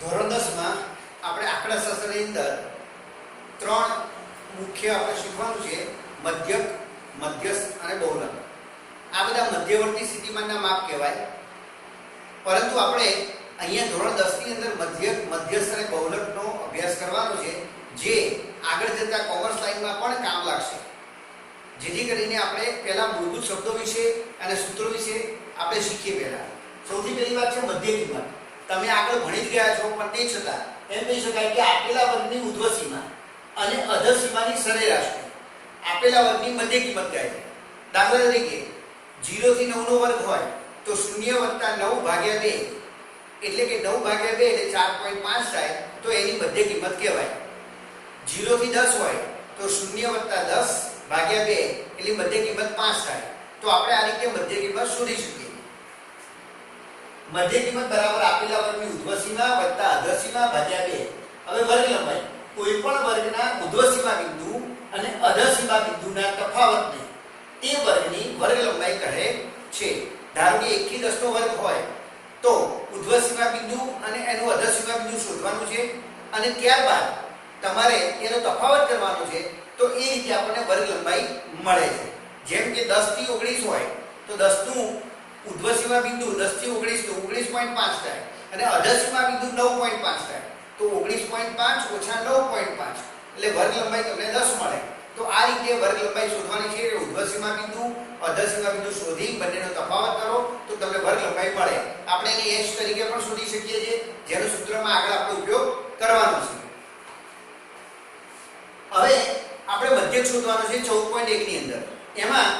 ધોરણ 10 માં આપણે આંકડાશાસ્ત્રની અંદર ત્રણ મુખ્ય આપણે શીખવાનું છે: મધ્યક, મધ્યસ્થ અને બહુલક. આ બધા મધ્યવર્તી સ્થિતિમાનના માપ કહેવાય. પરંતુ આપણે અહીંયા ધોરણ 10 ની અંદર મધ્યક, મધ્યસ્થ અને બહુલકનો અભ્યાસ કરવાનો છે, જે આગળ જતા કોમર્સ લાઈનમાં પણ કામ લાગશે. જેથી કરીને આપણે પહેલા મૂળભૂત શબ્દો વિશે અને સૂત્રો વિશે આપણે શીખીએ. પહેલા સૌથી પહેલી વાત છે મધ્ય કિંમત. તમે આગળ ભણી જ ગયા છો, પણ તે છતાં એમ કહી શકાય કે આપેલા વર્ગની ઉધ્વ સીમા અને અધર સીમાની સરેરાશ આપેલા વર્ગની મધ્ય કિંમત કહે છે. દાખલા તરીકે 0 થી 9 નો વર્ગ હોય તો 0 + 9 ભાગ્યા 2 એટલે કે 9 ભાગ્યા 2 એટલે 4.5 થાય, તો એની મધ્ય કિંમત કહેવાય. 0 થી 10 હોય તો 0 + 10 ભાગ્યા 2 એટલે મધ્ય કિંમત 5 થાય. તો આપણે આ રીતે મધ્ય કિંમત શોધી શકીએ. મધ્ય કિંમત બરાબર આપેલા વર્ગની ઉધ્વ સીમા વત્તા અધર સીમા ભાગ્યા 2. હવે વર્ગ લંબાઈ કોઈ પણ વર્ગના ઉધ્વ સીમા બિંદુ અને અધર સીમા બિંદુના તફાવતને તે વર્ગની વર્ગ લંબાઈ કહે છે. ધારો કે 1 થી 10 નો વર્ગ હોય તો ઉધ્વ સીમા બિંદુ અને એનું અધર સીમા બિંદુ શોધવાનું છે, અને ત્યારબાદ તમારે એનો તફાવત કરવાનો છે. તો એ રીતે આપણને વર્ગ લંબાઈ મળે છે. જેમ કે 10 થી 19 હોય તો 10 નું ઉધ્વ સીમા બિંદુ 10 થી 19 તો 19.5 થાય, અને અધર સીમા બિંદુ 9.5 થાય. તો 19.5 ઓછા 9.5 એટલે વર્ગ લંબાઈ તમને 10 મળે. તો આ રીતે વર્ગ લંબાઈ શોધવાની છે. ઉધ્વ સીમા બિંદુ, અધર સીમા બિંદુ શોધી બંનેનો તફાવત કરો તો તમને વર્ગ લંબાઈ મળે. આપણે એને h તરીકે પણ શોધી શકીએ છીએ, જેનો સૂત્રમાં આગળ આપણે ઉપયોગ કરવાનો છે. હવે આપણે મધ્યક શોધવાનો છે 14.1 ની અંદર. એમાં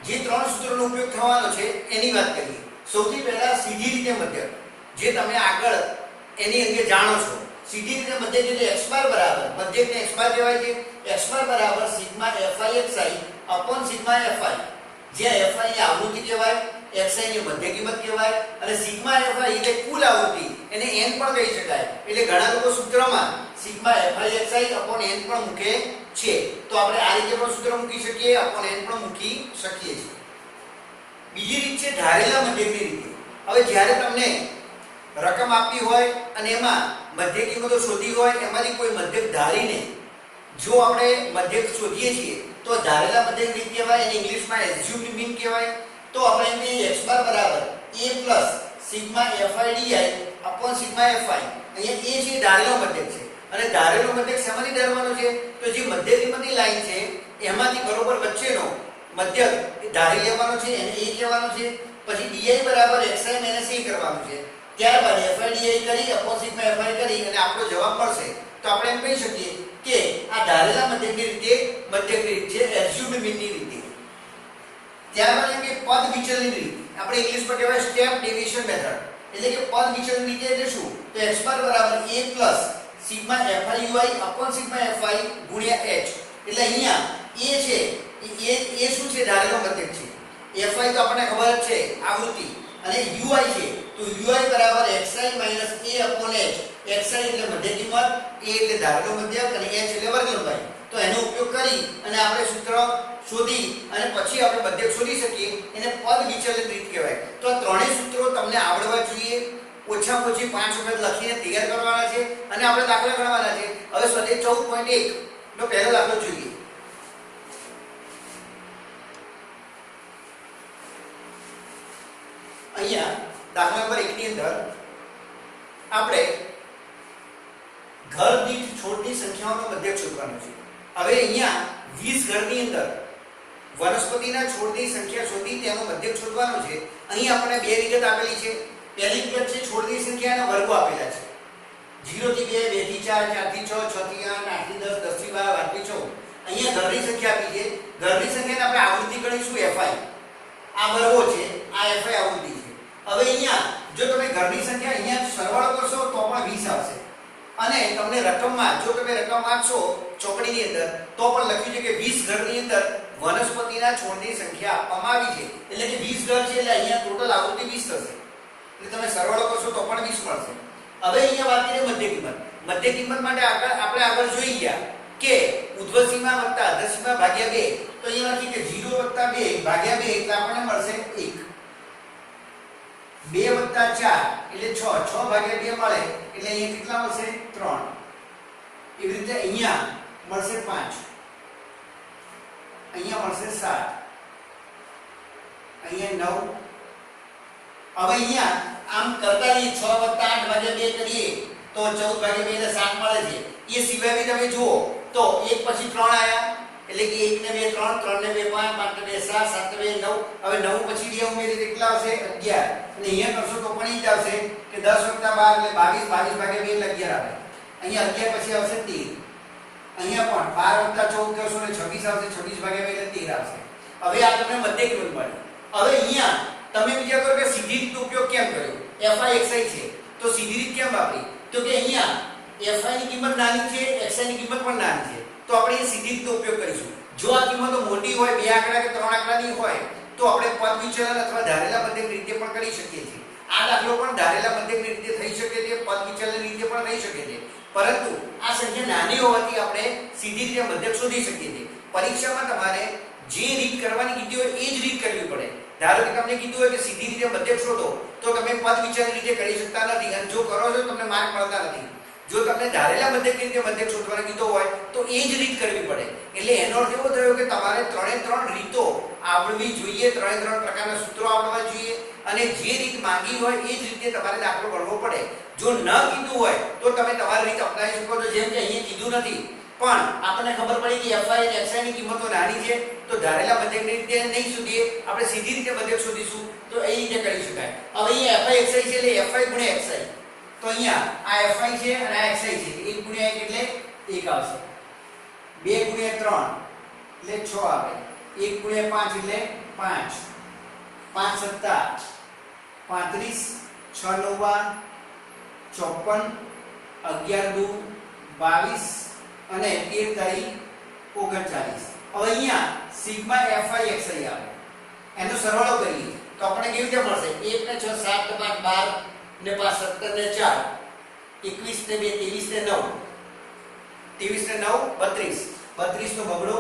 જે ત્રણ સૂત્રોનો ઉપયોગ થવાનો છે એની વાત કરીએ. સૌથી પહેલા સીધી રીતે મધ્યક, જે તમે આગળ એની અંગે જાણો છો. સીધી રીતે મધ્યક એટલે x બાર બરાબર, મધ્યકને x બાર કહેવાય છે. x બાર બરાબર sigma fi xi upon sigma fi, જ્યાં fi ની આવૃત્તિ કહેવાય, xi ની મધ્ય કિંમત કહેવાય, અને સિગ્મા fi એટલે કુલ આવૃત્તિ, એને n પણ કહી શકાય. એટલે ઘણા લોકો સૂત્રમાં sigma fi xi upon n પણ મૂકે છે. તો આપણે આ રીતે પણ સૂત્ર મૂકી શકીએ, અપોન n પણ મૂકી શકીએ છીએ. બીજી રીત છે ધારેલા મધ્યકની રીતે. હવે જ્યારે તમને રકમ આપી હોય અને એમાં મધ્ય કિંમતો શોધી હોય, એમાંથી કોઈ મધ્યક ધારીને જો આપણે મધ્યક શોધીએ છીએ તો ધારેલા મધ્યક રીત કહેવાય. એને ઇંગ્લિશમાં એઝ્યુમ્ડ મીન કહેવાય. તો આપણે એમ કહીએ x બાર બરાબર a + sigma fi di upon sigma fi. અહીંયા a જે ધારેલો મધ્યક છે, અને ધારેલો મધ્યક શેમાંથી ધારવાનો છે? તો જે મધ્ય કિંમતની લાઈન છે એમાંથી બરોબર વચ્ચેનો મધ્યક ધારી લેવાનો છે, એને a કહેવાનો છે. પછી di બરાબર xi - a કરવાનું છે. ત્યારબાદ fi di કરી અપોન સિગ્મા fi કરી અને આપણો જવાબ મળશે. તો આપણે એમ કહી શકીએ કે આ ધારેલા મધ્યકની રીતે મધ્યકની રીત છે, એઝ્યુમ્ડ મીનની રીતે. ત્યારબાદ એમ કે પદ વિચલનની રીત, આપણે ઇંગ્લિશમાં કહેવાય સ્ટેપ ડેવિએશન મેથડ. એટલે કે પદ વિચલનની રીતે એટલે શું? તો x બાર બરાબર a + sigma fi ui upon sigma fi ગુણ્યા h. એટલે અહીંયા a છે એ શું છે? ધારેલો મધ્યક છે. fi તો આપણને ખબર જ છે, આવૃત્તિ. અને ui છે તો ui બરાબર xi - a upon h. xi એટલે મધ્ય કિંમત, a એટલે ધારેલો મધ્યક, અને h એટલે વર્ગ લંબાઈ. તો એનો ઉપયોગ કરી અને આપણે સૂત્ર શોધી અને પછી આપણે મધ્યક શોધી શકીએ. એને પદ વિચલન રીત કહેવાય. તો આ ત્રણેય સૂત્રો તમને આવડવા જોઈએ. ઓછામાં ઓછી 5 વખત લખીને તૈયાર કરવાના છે, અને આપણે દાખલા ગણવાના છે. હવે સ્વાધ્યાય 14.1 નો પહેલો દાખલો જોઈએ. અહીંયા દાખલા નંબર 1 ની અંદર આપણે ઘર દીઠ છોડની સંખ્યાઓનો મધ્યક શોધવાનો છે. હવે અહીંયા 20 ઘરની અંદર વનસ્પતિના છોડની સંખ્યા શોધી તેનો મધ્યક શોધવાનો છે. અહીં આપણે બે વિગત આપેલી છે. પહેલી વિગત છે છોડની સંખ્યાના વર્ગો આપેલા છે. 0 થી 2, 2 થી 4, 4 થી 6, 6 થી 8, 8 થી 10, 10 થી 12, 12 થી 14. અહીંયા ઘરની સંખ્યા આપી છે. ઘરની સંખ્યાને આપણે આવૃત્તિ ગણીશું fi. આ વર્ગો છે, આ fi આવૃત્તિ છે. હવે અહીંયા જો તમે ઘરની સંખ્યા અહીંયા સરવાળો કરશો તો પણ 20 આવશે. અને તમને રકમમાં જો તમે રકમ વાંચશો ચોકડીની અંદર તો પણ લખ્યું છે કે 20 ઘરની અંદર વનસ્પતિના છોડની સંખ્યા આપવામાં આવી છે. એટલે કે 20 ઘર છે એટલે અહીંયા ટોટલ આવૃત્તિ 20 થશે. એટલે તમે સરવાળો કરશો તો પણ 20 મળશે. હવે અહીંયા વાત કરીએ મધ્ય કિંમત. મધ્ય કિંમત માટે આપણે આગળ જોઈ ગયા કે ઉધ્વ સીમા વત્તા અધર સીમા ભાગ્યા 2. તો અહીંયા લખી કે 0 + 2 ભાગ્યા 2 એટલે આપણને મળશે 1. 2 + 4 એટલે 6, 6 ભાગ્યા 2 મળે એટલે અહીંયા કેટલા મળશે 3. એવી રીતે અહીંયા મળશે 5, અહીંયા મળશે 7, અહીંયા 9. હવે અહીંયા આમ કરતા રહીએ 6 + 8 ભાગ્યા 2 કરીએ તો 14 ભાગ્યા 2 એટલે 7 મળે છે. એ સિવાય બી તમે જુઓ તો 1 પછી 3 આયા એટલે કે 1 ને 2 3, 3 ને 2 5, 5 ને 2 7, 7 ને 2 9. હવે 9 પછી 2 ઉમેરી કેટલા આવશે 11. અને અહીંયા કરશો તો પણ ઈ જ આવશે કે 10 + 12 એટલે 22, 22 ભાગ્યા 2 એટલે 11 આવે. અહીંયા 11 પછી આવશે 13. અહીંયા પણ 12 + 14 કરશો એટલે 26 આવશે, 26 ભાગ્યા 2 એટલે 13 આવશે. હવે આ તમને મધ્ય કિંમત મળી. હવે અહીંયા તમે વિચાર કરો કે સીધી રીતનો ઉપયોગ કેમ કર્યો? fi xi છે તો સીધી રીત કેમ વાપરી? તો કે અહીંયા fi ની કિંમત નાની છે, xi ની કિંમત પણ નાની છે, તો આપણે એ સીધી રીતનો ઉપયોગ કરીશું. જો આ કિંમતો મોટી હોય, 2 આંકડા કે 3 આંકડાની હોય તો આપણે પદ વિચલન અથવા ધારેલા મધ્યકની રીતે પણ કરી શકીએ છીએ. આ દાખલો પણ ધારેલા મધ્યકની રીતે થઈ શકે છે, પદ વિચલનની રીતે પણ થઈ શકે છે. પરંતુ આ સંખ્યા નાની હોવાથી આપણે સીધી રીતે મધ્યક શોધી શકીએ છીએ. પરીક્ષામાં તમારે જે રીત કરવાની કીધી હોય એ જ રીત કરવી પડે. ધારો કે તમને કીધું હોય કે સીધી રીતે મધ્યક શોધો તો તમે પદ વિચલન રીતે કરી શકતા નથી અને જો કરો છો તમને માર્ક મળતા નથી. જો તમને ધારેલા મધ્યકની રીતે મધ્યક શોધવાનું કીધું હોય તો એ જ રીત કરવી પડે. એટલે એનો અર્થ એવો થયો કે તમારે 3 રીતો આવડવી જોઈએ, 3 પ્રકારના સૂત્રો આવડવા જોઈએ અને જે રીત માંગી હોય એ જ રીતે તમારે દાખલો ગણવો પડે. જો ન કીધું હોય તો તમે તમારી રીત અપનાવી શકો છો. જેમ કે અહીંયા કીધું નથી પણ આપણને ખબર પડી કે fi અને xi ની કિંમતો નાની છે તો ધારેલા મધ્યકની રીતે નહીં શોધીએ, આપણે સીધી રીતે મધ્યક શોધીશું તો એ રીતે કરી શકાય. હવે અહીંયા fi xi છે એટલે fi * xi. તો અહીંયા આ fi છે અને આ xi છે, 1 * 1 એટલે 1 આવશે, 2 * 3 એટલે 6 આવે, 1 * 5 એટલે 5, 5 + 35, 6 * 9 = 54, 11 * 2 = 22 અને 13 તારીખ 39. હવે અહીંયા સિગ્મા fi xi આવે, એનો સરવાળો કરીએ તો આપણે કેવી રીતે મળશે? 1 ને 6 7 ને 5 12 ને 5 17 ને 4 21 ને 2 23 ને 9, 23 ને 9 32, 32 નો બગડો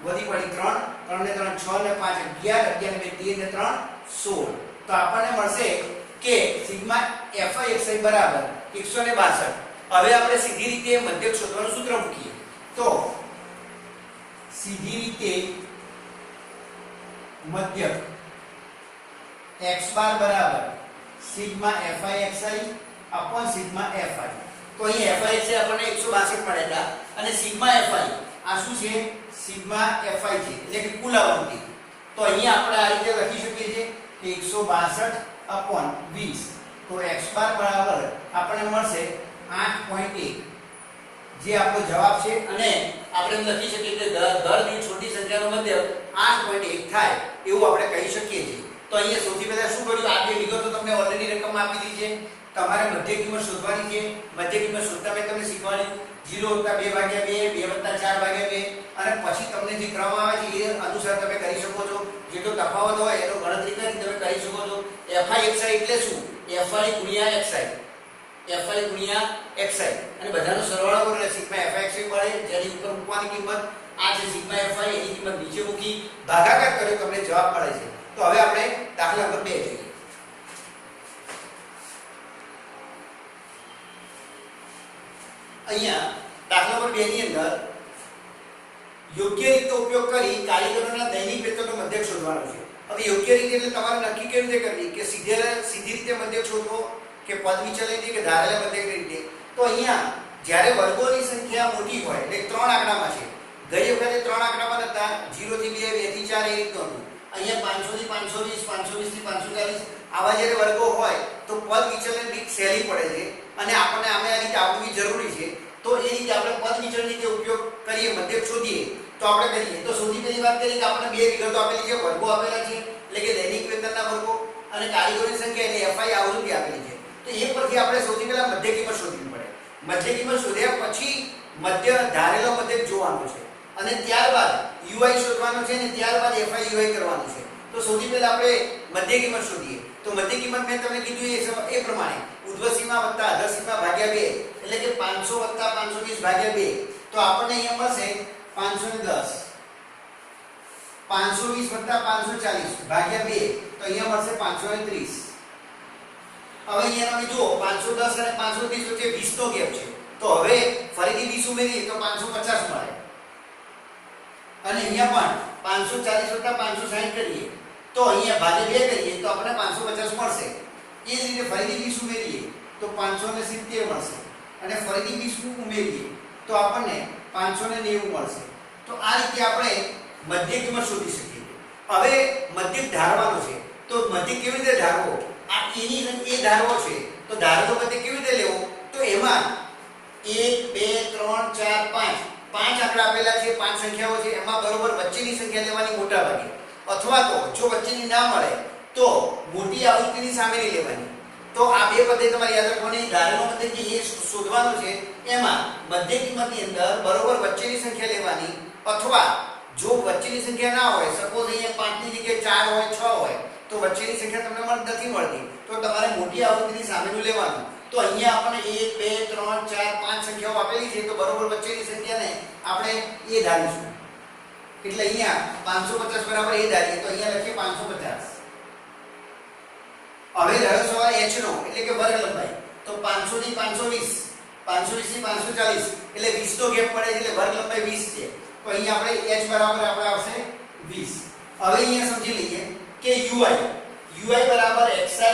વધી પડી 3, 3 ને 3 6 ને 5 11, 11 ને 2 13 ને 3 16. તો આપણને મળશે કે સિગ્મા fi xi બરાબર 162. હવે આપણે સીધી રીતે મધ્યક શોધવાનું સૂત્ર મૂકીએ તો સીધી રીતે મધ્યક x બાર બરાબર sigma fi xi upon sigma fi. તો અહીં fi xi આપણને 162 મળ્યા હતા અને સિગ્મા fi આ શું છે? સિગ્મા fi છે એટલે કે કુલ અવધિ. તો અહીં આપણે આ રીતે લખી શકીએ છીએ કે 162 upon 20. તો x બાર બરાબર આપણને મળશે 8.1 જે આપણો જવાબ છે અને આપણે એમ લખી શકીએ કે દર દીઠ છોટી સંખ્યાનો મધ્યક 8.1 થાય એવું આપણે કહી શકીએ છીએ. તો અહીંયા સૌથી પહેલા શું કર્યું? આ બે વિગતો તમને ઓલરેડી રકમ આપી દીધી છે, તમારે મધ્ય કિંમત શોધવાની છે. મધ્ય કિંમત શોધતા મેં તમને શીખવાડ્યું 0 + 2 ભાગ્યા 2, 2 + 4 ભાગ્યા 2 અને પછી તમને જે ક્રમ આવે છે એ અનુસાર તમે કરી શકો છો. જેટલો તફાવત હોય એનો ગણતરી કરી તમે કરી શકો છો. fi xi એટલે શું? fi * xi, fi * xi અને બધાનો સરવાળો કરો એટલે સિગ્મા fi xi મળે. જેની ઉપર મૂકવાની કિંમત આ છે સિગ્મા fi, એની કિંમત નીચે મૂકી ભાગાકાર કર્યો તમને જવાબ મળે છે. તો હવે આપણે દાખલા નંબર 2 જોઈએ. અહીંયા દાખલા નંબર 2 ની અંદર યોગ્ય રીતનો ઉપયોગ કરી કારીગરોના દૈનિક વેતનનો મધ્યક શોધવાનો છે. હવે યોગ્ય રીતે એટલે તમારે નક્કી કેવી રીતે કરવી કે સીધી રીતે મધ્યક શોધવો કે પદ વિચલનથી કે ધારેલા મધ્યકની રીતે. તો અહીંયા જ્યારે વર્ગોની સંખ્યા મોટી હોય એટલે 3 આંકડામાં છે, ગઈ વખતે 3 આંકડામાં હતા 0 થી 2, 2 થી 4 એ રીતનું હતું. અહીંયા 500 થી 520, 520 થી 540 આવા જ્યારે વર્ગો હોય તો પદ વિચલન રીત સહેલી પડે છે અને આપણને આમે આ રીતે આવડવી જરૂરી છે. તો એ રીતે આપણે પદ વિચલન રીતે ઉપયોગ કરીએ, મધ્યક શોધીએ તો આપણે કરીએ. તો સૌથી પહેલી વાત કરીએ કે આપણને બે વિગતો આપેલી છે, વર્ગો આપેલા છે એટલે કે દૈનિક વેતનના વર્ગો અને કારીગરોની સંખ્યા એટલે fi આવૃત્તિ આપેલી છે. તો એ પરથી આપણે સૌથી પહેલા મધ્ય કિંમત શોધવી પડે. મધ્ય કિંમત શોધ્યા પછી મધ્ય ધારેલો મધ્યક જોવાનો છે અને ત્યારબાદ ui શોધવાનો છે અને ત્યારબાદ fi ui કરવાનું છે. તો સૌથી પહેલા આપણે મધ્ય કિંમત શોધીએ. તો મધ્ય કિંમત મેં તમને કીધું એ પ્રમાણે ઉર્ધ્વ સીમા વત્તા અધર સીમા ભાગ્યા 2 એટલે કે 500 વત્તા 520 ભાગ્યા 2. તો આપણને અહીંયા મળશે 510, 520 વત્તા 540 ભાગ્યા 2 તો અહીંયા મળશે 530, હવે અહીંયા તમે જુઓ 510 અને 530 વચ્ચે 20 નો ગેપ છે, તો હવે ફરીથી 20 ઉમેરીએ તો 550 મળે, અને અહીંયા પણ 540 + 560 કરીએ તો અહીંયા ભાગે 2 કરીએ તો આપણને 550 મળશે. એ જ રીતે ફરીથી 20 ઉમેરીએ તો 570 મળશે, અને ફરીથી 20 ઉમેરીએ તો આપણને 590 મળશે. તો આ રીતે આપણે મધ્ય કિંમત શોધી શકીએ. હવે મધ્યક ધારવાનો છે, તો મધ્યક કેવી રીતે ધારવો? આ એની એ ધારવો છે, તો ધારવો મધ્યક કેવી રીતે લેવો? તો એમાં 1 2 3 4 5 પાંચ આંકડા આપેલા છે, પાંચ સંખ્યાઓ છે, એમાં બરોબર વચ્ચેની સંખ્યા લેવાની મોટા ભાગે, અથવા તો જો વચ્ચેની ના મળે તો મોટી આવૃત્તિની સામેની લેવાની. તો આ બે પદ્ધતિ તમારે યાદ રાખવાની. ધારવાનો મધ્યક જે એ શોધવાનો છે એમાં મધ્ય કિંમતની અંદર બરોબર વચ્ચેની સંખ્યા લેવાની, અથવા જો વચ્ચેની સંખ્યા ના હોય, સપોઝ અહીંયા 5 ની જગ્યાએ 4 હોય 6 હોય, તો વચ્ચેની સંખ્યા તમને નથી મળતી, તો તમારે મોટી આવૃત્તિની સામેનું લેવાનું. તો અહીંયા આપણે 1 2 3 4 5 સંખ્યાઓ આપેલી છે, તો બરોબર વચ્ચેની સંખ્યાને આપણે એ ધારીશું. એટલે અહીંયા 550 બરાબર એ ધારીએ તો અહીંયા લખીએ 550. હવે રહ્યો સવાલ h નો, એટલે કે વર્ગ લંબાઈ. તો 500 ની 520, 520 ની 540, એટલે 20 નો ગેપ પડે એટલે વર્ગ લંબાઈ 20 છે. તો અહીંયા આપણે h બરાબર આપણે આવશે 20. હવે અહીંયા સમજી લઈએ કે ui બરાબર xi - a/h.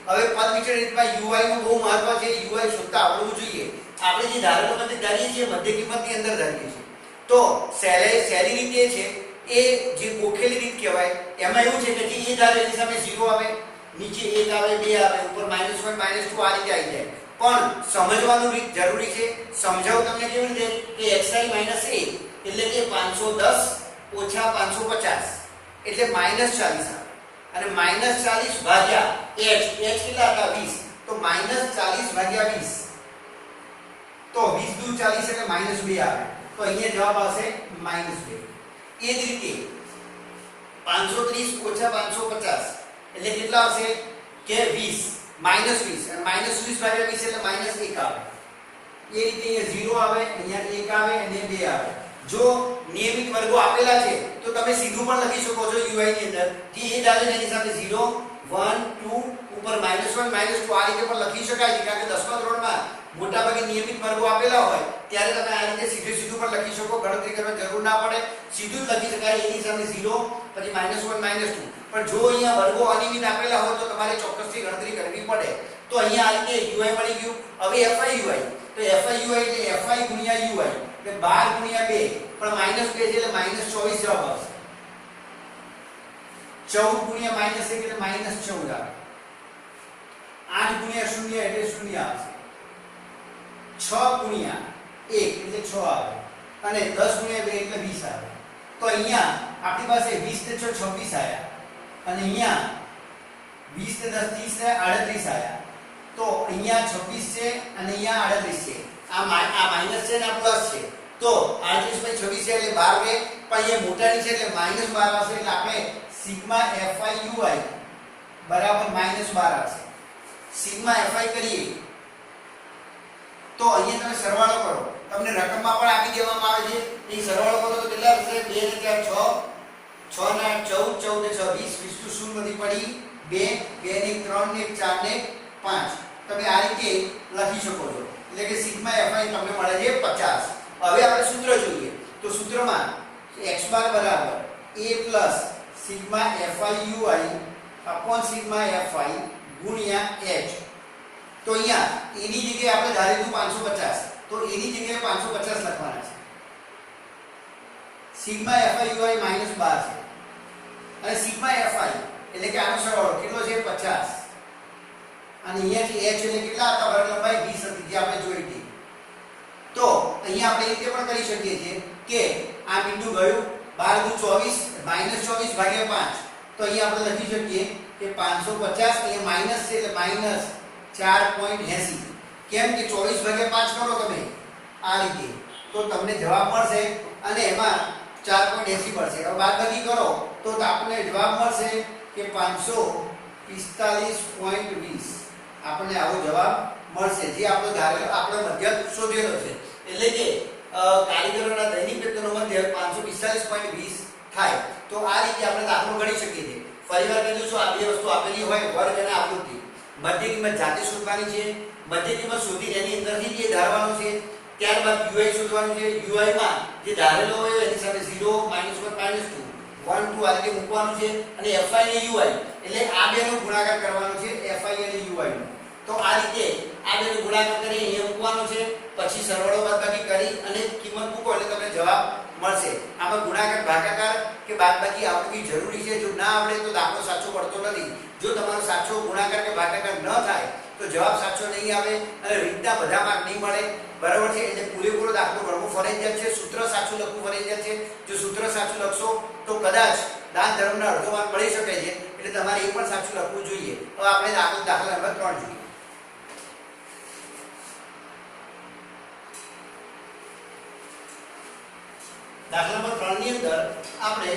હવે પદ વિચરણ રીતમાં ui નું બહુ મહત્વ છે. ui શોધતા આવડવું જોઈએ. આપણે જે ધારકો મધ્યક ધારીએ છીએ મધ્ય કિંમતની અંદર ધારીએ છીએ. તો સહેલી રીત એ છે, એ જે ગોખેલી રીત કહેવાય. એમાં એવું છે કે જે એ ધારે એની સામે 0 આવે, નીચે 1 આવે, 2 આવે, ઉપર -1 -2 આ રીતે આવી જાય. પણ સમજવાનું રીત જરૂરી છે. સમજાવું તમને કેવી રીતે કે xi - a એટલે કે 510 - 550 એટલે -40 આવે, અને -40 ભાગ્યા h કેટલા હતા 20, તો -40 ભાગ્યા 20, તો 20 દુ 40 એટલે -2 આવે. તો અહીંયા જવાબ આવશે -2. એ જ રીતે 530 - 550 એટલે કેટલા આવશે કે 20 -20, અને -20 ભાગ્યા 20 એટલે -1 આવે. એ રીતે અહીંયા 0 આવે, અહીંયા 1 આવે અને 2 આવે. જો નિયમિત વર્ગો આપેલા છે તો તમે સીધું પણ લખી શકો છો ui ની અંદર કે એ ધારે એની સાથે 0 1 2 ઉપર -1 -2 આ રીતે પણ લખી શકાય છે. કારણ કે 10મા ધોરણમાં મોટા ભાગે નિયમિત વર્ગો આપેલા હોય ત્યારે તમે આ રીતે સીધું પણ લખી શકો, ગણતરી કરવાની જરૂર ના પડે, સીધું જ લખી શકાય. એની સામે 0 પછી -1 -2. પણ જો અહીંયા વર્ગો અનિયમિત આપેલા હોય તો તમારે ચોક્કસથી ગણતરી કરવી પડે. તો અહીંયા આ રીતે ui મળી ગયું. હવે fi ui, તો fi ui એટલે fi ગુણ્યા ui એટલે 12 ગુણ્યા 2, પણ -2 છે એટલે -24 જવાબ આવશે. 14 ગુણ્યા -1 એટલે -14 આવે. 8 ગુણ્યા 0 એટલે 0 આવશે. 6 ગુણ્યા 1 એટલે 6 આવે, અને 10 ગુણ્યા 2 એટલે 20 આવે. તો અહીંયા આપણી પાસે 20 ને 6 26 આયા, અને અહીંયા 20 ને 10 30 ને 38 આયા. તો અહીંયા 26 છે અને અહીંયા 38 છે. આ માઈનસ છે ને આ પ્લસ છે. તો 38 / 26 છે એટલે 12 રહે, પણ અહીંયા મોટાની છે એટલે -12 આવશે. એટલે આપણે સિગ્મા fi ui બરાબર -12 આવશે. સિગ્મા fi કરીએ તો અહીંયા તમે સરવાળો કરો, તમને રકમમાં પણ આપી દેવામાં આવે છે. એ સરવાળો કરો તો કેટલા થશે? 2 ને 4 6 ને 8 14 14 ને 6 20 20 તો શૂન્ય નથી પડી, 2 2 ને 3 ને 4 ને 5. તમે આ રીતે લખી શકો છો. એટલે કે સિગ્મા fi તમને મળે છે 50. હવે આપણે સૂત્ર જોઈએ. તો સૂત્રમાં x બાર બરાબર a + sigma fi ui upon sigma fi ગુણ્યા h. તો અહીંયા એની જગ્યાએ આપણે ધારેલું 550, તો એની જગ્યાએ 550 લખવાના છે. સિગ્મા fi ui -12 છે, અને સિગ્મા fi એટલે કે આનો સરવાળો કેટલો છે 50, અને અહીંયાથી h એટલે કેટલા હતા? વર્ગ લંબાઈ 20 હતી જે આપણે જોઈ હતી. તો અહીંયા આપણે એ રીતે પણ કરી શકીએ છીએ કે આ બિંદુ ગયું 12 દુ 24 -24 ભાગ્યા 5. તો અહીંયા આપણે લખી શકીએ કે 550, અહીંયા માઈનસ છે એટલે -4.80. કેમ કે 24 ભાગ્યા 5 કરો તમે આ રીતે તો તમને જવાબ મળશે, અને એમાં 4.80 મળશે. હવે બાદબાકી કરો તો આપણને જવાબ મળશે કે 545.20. આપણને આવો જવાબ મળશે, જે આપણો ધારેલો આપણે મધ્યક શોધેલો છે. એટલે કે કારીગરોના દૈનિક વેતનનો મધ્યક 545.20 થાય. તો આ રીતે આપણે દાખલો ગણી શકીએ છીએ. ફરીવાર કહી દઉં છું, આ બે વસ્તુ આપેલી હોય, વર્ગ અને આવૃત્તિ. મધ્ય કિંમત જાતે શોધવાની છે. મધ્ય કિંમત શોધી એની અંદરથી જે ધારવાનું છે. ત્યારબાદ ui શોધવાનું છે. ui માં જે ધારેલો હોય એની સાથે 0 -1 -2 1 2 આ રીતે મૂકવાનું છે અને fi અને ui એટલે આ બેનો ગુણાકાર કરવાનો છે fi અને ui નો. તો આ રીતે આ બેનો ગુણાકાર કરી અહીંયા મૂકવાનો છે. પછી સરવાળો બાદબાકી કરી અને કિંમત મૂકો એટલે તમને જવાબ મળશે. આમાં ગુણાકાર ભાગાકાર કે બાદબાકી આવડવી જરૂરી છે. જો ના આવડે તો દાખલો સાચો પડતો નથી. જો તમારો સાચો ગુણાકાર કે ભાગાકાર ન થાય તો જવાબ સાચો નહીં આવે અને રીતના બધા માર્ક નહીં મળે. બરાબર છે. એટલે પૂરેપૂરો દાખલો ગણવો ફરજિયાત છે. સૂત્ર સાચું લખવું ફરજિયાત છે. જો સૂત્ર સાચું લખશો તો કદાચ દાન ધર્મના અડધો માર્ક મળી શકે છે. એટલે તમારે એ પણ સાચું લખવું જોઈએ. હવે આપણે દાખલા નંબર 3 જોઈએ. દાખલા નંબર 3 ની અંદર આપણે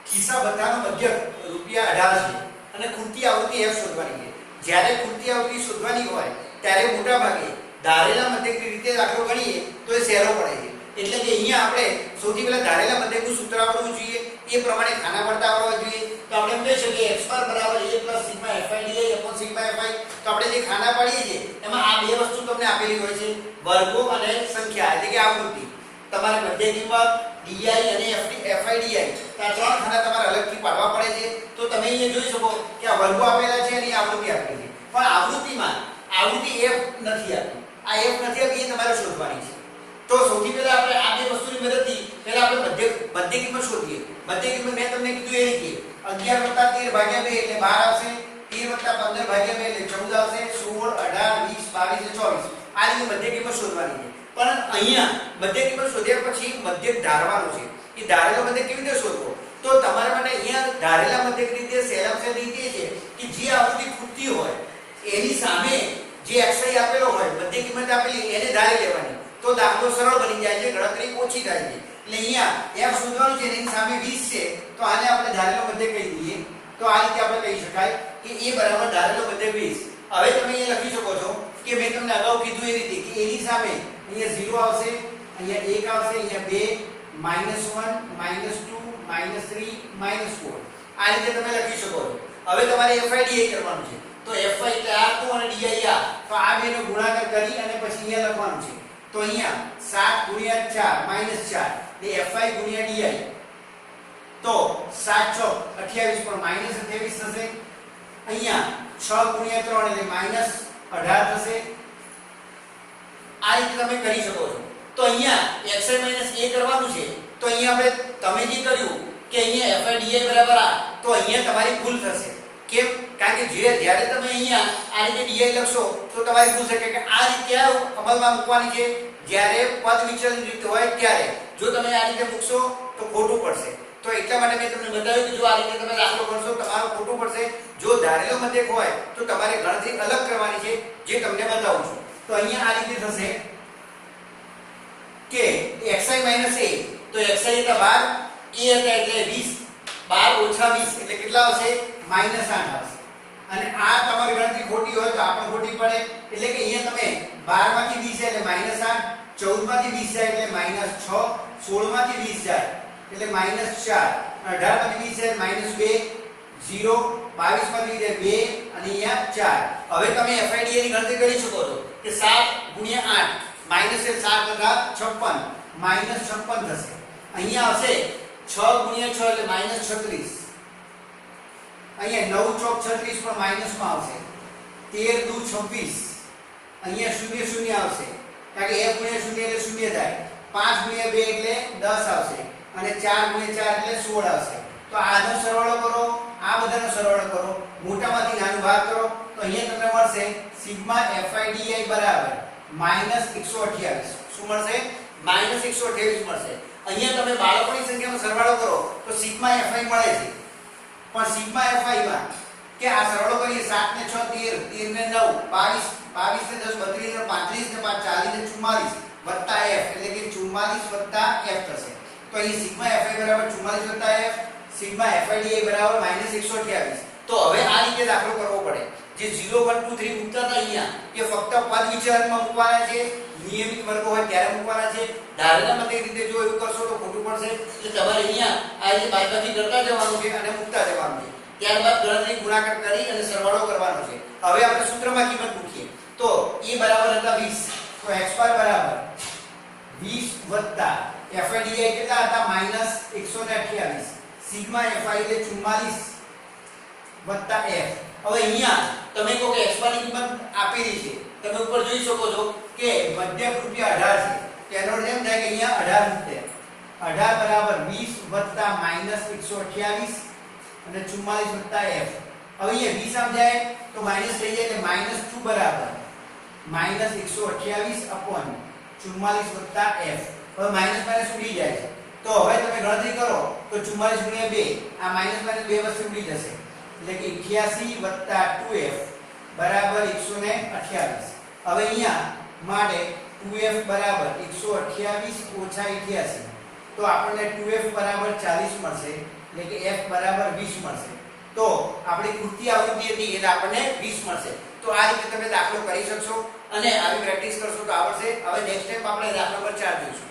ખિસ્સા ભથ્થાનો મધ્યક ₹18 છે અને ખૂટતી આવૃત્તિ f શોધવાની છે. જ્યારે ખૂટતી આવૃત્તિ શોધવાની હોય ત્યારે મોટા ભાગે ધારેલા મધ્યકની રીતે દાખલો ગણીએ તો એ સહેલો પડે છે. એટલે કે અહીંયા આપણે સૌથી પહેલા ધારેલા મધ્યકનું સૂત્ર આવડવું જોઈએ. એ પ્રમાણે ખાના પડતા આવડવા જોઈએ. તો આપણે એમ કહી શકીએ x બાર બરાબર a + sigma fi upon sigma fi. તો આપણે જે ખાના પાડીએ છીએ એમાં આ બે વસ્તુ તમને આપેલી હોય છે, વર્ગો અને સંખ્યા એટલે કે આવૃત્તિ. તમારે મધ્ય કિંમત di અને fi di આ ત્રણ ખાના તમારે અલગથી પાડવા પડે છે. તો તમે અહીંયા જોઈ શકો કે આ વર્ગો આપેલા છે અને આવૃત્તિ આપેલી છે. પણ આવૃત્તિમાં આવૃત્તિ f નથી આપી. આ f નથી આપી એ તમારે શોધવાની છે. તો સૌથી પહેલા આપણે આ બે વસ્તુની મદદથી પહેલા આપણે મધ્ય કિંમત શોધીએ. મધ્ય કિંમત મેં તમને કીધું એ રીતે 11 + 13 ભાગ્યા 2 એટલે 12 આવશે. 13 + 15 ભાગ્યા 2 એટલે 14 આવશે. 16 18 20 22 એટલે 24. આ રીતે મધ્ય કિંમત શોધવાની છે. પણ અહીંયા મધ્ય કિંમત શોધ્યા પછી મધ્યક ધારવાનું છે. એ ધારેલો મધ્યક કેવી રીતે શોધવો? તો તમારા માટે અહીંયા ધારેલા મધ્યકની રીતે સહેલામાં સહેલી રીત એ છે કે જે આવૃત્તિ ખૂટતી હોય એની સામે જે xi આપેલો હોય, મધ્ય કિંમત આપેલી એને ધારી લેવાની. તો દાખલો સરળ બની જાય છે, ગણતરી ઓછી થાય છે. એટલે અહીંયા f શોધવાનું છે એની સામે 20 છે તો આને આપણે ધારેલો મધ્યક કહી દઈએ. તો આ રીતે આપણે કહી શકાય કે a બરાબર ધારેલો મધ્યક 20. હવે તમે અહીંયા લખી શકો છો કે મેં તમને અગાઉ કીધું એ રીતે કે એની સામે અહીંયા 0 આવશે, અહીંયા 1 આવશે, અહીંયા 2 -1 -2 -3 -4. આ રીતે તમે લખી શકો છો. હવે તમારે fi di કરવાનું છે. તો fi એટલે આ તો અને di આ. તો આ બેનો ગુણાકાર કરી અને પછી અહીંયા લખવાનું છે. તો અહીંયા 7 × 4 -4 એટલે fi × di. તો 7 × 6 28 પણ -28 થશે. અહીંયા 6 × 3 એટલે -18 થશે. આ રીતે તમે કરી શકો છો. તો અહીંયા xi - a કરવાનું છે. તો અહીંયા આપણે તમે જે કર્યું કે અહીંયા fi di બરાબર આ, તો અહીંયા તમારી ભૂલ થશે. કેમ? કારણ કે જ્યારે તમે અહીંયા આ રીતે di લખશો તો તમારી ભૂલ થશે કે આ રીતે અમલમાં મૂકવાની છે જ્યારે પદ વિચલન રીત હોય ત્યારે. જો તમે આ રીતે મૂકશો તો ખોટું પડશે. તો એટલા માટે મેં તમને બતાવ્યું કે જો આ રીતે તમે દાખલો કરશો તમારું ખોટું પડશે. જો ધારેલો મધ્યક હોય તો તમારે ગણતરી અલગ કરવાની છે જે તમને બતાવું છું. તો અહીંયા આ રીતે થશે કે xi - a. તો xi એટલે 12, a હતા એટલે 20, 12 - 20 એટલે કેટલા આવશે? -8 આવશે. અને આ તમારી ગણતરી ખોટી હોય તો આ પણ ખોટી પડે. એટલે કે અહીંયા તમે 12 માંથી 20 એટલે -8, 14 માંથી 20 જાય એટલે -6, 16 માંથી 20 જાય એટલે -4, 18 માંથી 20 જાય -2, 0, 22 માંથી 2 અને અહીંયા 4. હવે તમે fi di ની ગણતરી કરી શકો છો કે 7 × 8 -7 તથા 56 -56 થશે. અહીંયા આવશે 6 × 6 એટલે -36. અહીંયા 9 ચોક 36 પણ માઈનસમાં આવશે. 13 દુ 26. અહીંયા 0 0 આવશે કારણ કે f × 0 એટલે 0 થાય. 5 × 2 એટલે 10 આવશે અને 4 × 4 એટલે 16 આવશે. તો આનો સરવાળો કરો, આ બધાનો સરવાળો કરો, મોટામાંથી નાનું બાદ કરો તો અહીંયા તમને મળશે સિગ્મા fi di બરાબર -128. શું મળશે? -128 મળશે. અહીંયા તમે બાળકોની સંખ્યાનો સરવાળો કરો તો સિગ્મા fi મળે છે. પણ સિગ્મા fi માં કે આ સરવાળો કરીએ 7 ને 6 13, 13 ને 9 22, 22 ને 10 32 ને 35 ને 5 40 ને 44 વત્તા f એટલે કે 44 વત્તા f થશે. તો અહીં સિગ્મા fi બરાબર 44 વત્તા f, સિગ્મા fi di બરાબર -128. તો હવે આ રીતે દાખલો કરવો પડે. જે 0 1 2 3 મૂકતા હતા અહીંયા એ ફક્ત પદ વિચલનમાં મૂકવાના છે. નિયમિત વર્ગો હોય ત્યારે મૂકવાના છે. ધારેલા મતે રીતે જો એવું કરશો તો ખોટું પડશે. એટલે તમારે અહીંયા આ રીતે બાદબાકી કરતા જવાનું છે અને મૂકતા જવાનું છે. ત્યારબાદ ગણતરી ગુણાકાર કરી અને સરવાળો કરવાનો છે. હવે આપણે શું માં કિંમત મૂકીએ તો e બરાબર હતા 20, તો x બાર બરાબર 20 વત્તા fi di કેટલા હતા -128, સિગ્મા fi એટલે 44 વત્તા f. હવે અહીંયા તમે કહો કે x બાર ની કિંમત આપેલી છે, તમે ઉપર જોઈ શકો છો કે મધ્યક રૂપિયા 18 છે, તેનો અર્થ એમ થાય કે અહીંયા 18 મૂકે, 18 બરાબર 20 વત્તા -128 અને 44 વત્તા f. હવે અહીંયા 20 આમ જાય તો માઈનસ થઈ જાય એટલે -2 બરાબર -128 upon 44 વત્તા f. હવે માઈનસ માઈનસ ઉડી જાય છે, તો હવે તમે ગણતરી કરો તો 44 ગુણ્યા 2, આ માઈનસ માઈનસ 2 વચ્ચે ઉડી જશે એટલે કે 88 વત્તા 2f બરાબર 128. હવે અહીંયા માટે 2f બરાબર 128 ઓછા 88, તો આપણને 2f બરાબર 40 મળશે એટલે કે f બરાબર 20 મળશે. તો આપણી કૃતિ આવૃત્તિ હતી એટલે આપણને 20 મળશે. તો આ રીતે તમે દાખલો કરી શકશો અને આવી પ્રેક્ટિસ કરશો તો આવડશે. હવે નેક્સ્ટ સ્ટેપ આપણે દાખલા નંબર 4 જોઈશું.